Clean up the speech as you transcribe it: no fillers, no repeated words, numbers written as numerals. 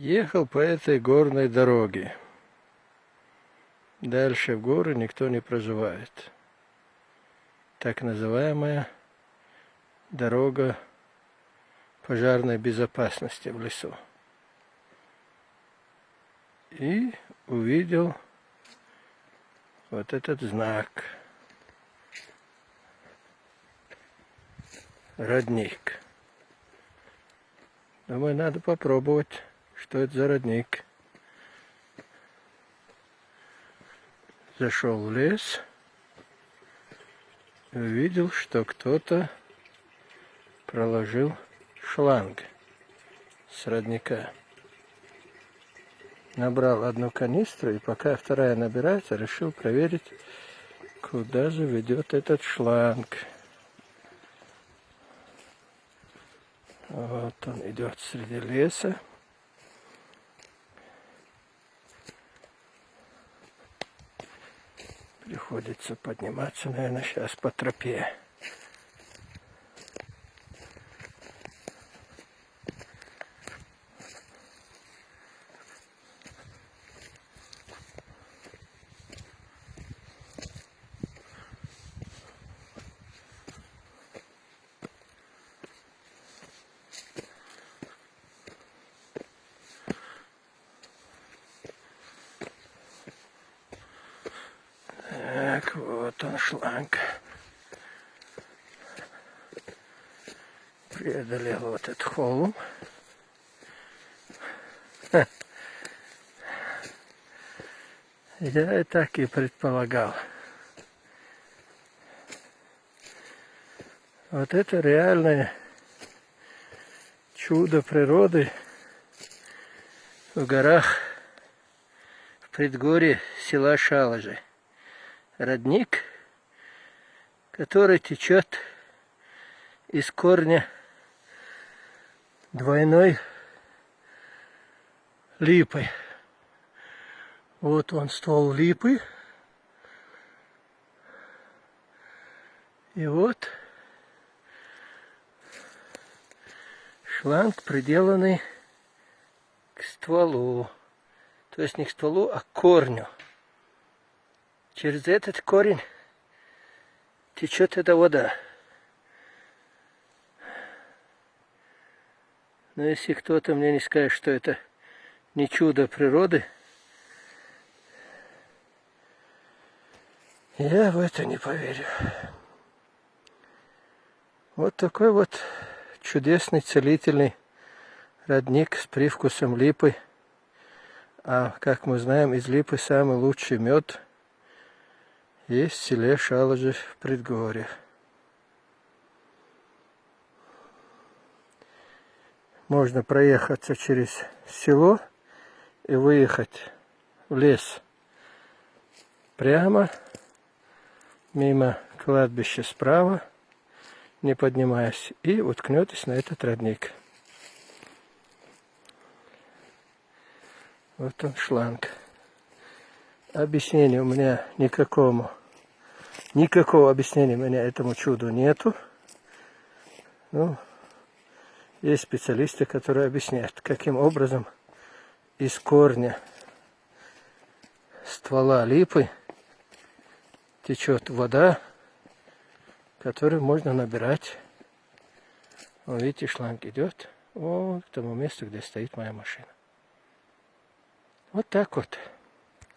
Ехал по этой горной дороге. Дальше в горы никто не проживает. Так называемая дорога пожарной безопасности в лесу. И увидел вот этот знак. Родник. Думаю, надо попробовать, что это за родник. Зашел в лес и увидел, что кто-то проложил шланг с родника. Набрал одну канистру, и пока вторая набирается, решил проверить, куда же ведет этот шланг. Вот он идет среди леса. Приходится подниматься, наверное, сейчас по тропе. Так, вот он шланг. Преодолел вот этот холм. Я и так и предполагал. Вот это реальное чудо природы в горах в предгорье села Шалажи. Родник, который течет из корня двойной липы. Вот он, ствол липы. И вот шланг, приделанный к стволу. То есть не к стволу, а к корню. Через этот корень течет эта вода. Но если кто-то мне не скажет, что это не чудо природы, я в это не поверю. Вот такой вот чудесный целительный родник с привкусом липы. А как мы знаем, из липы самый лучший мед есть в селе Шалажи в предгорье. Можно проехаться через село и выехать в лес прямо, мимо кладбища справа, не поднимаясь, и уткнетесь на этот родник. Вот он шланг. Объяснения у меня никакого объяснения у меня этому чуду нету. Ну, есть специалисты, которые объясняют, каким образом из корня ствола липы течет вода, которую можно набирать. Вот видите, шланг идет вот к тому месту, где стоит моя машина. Вот так вот.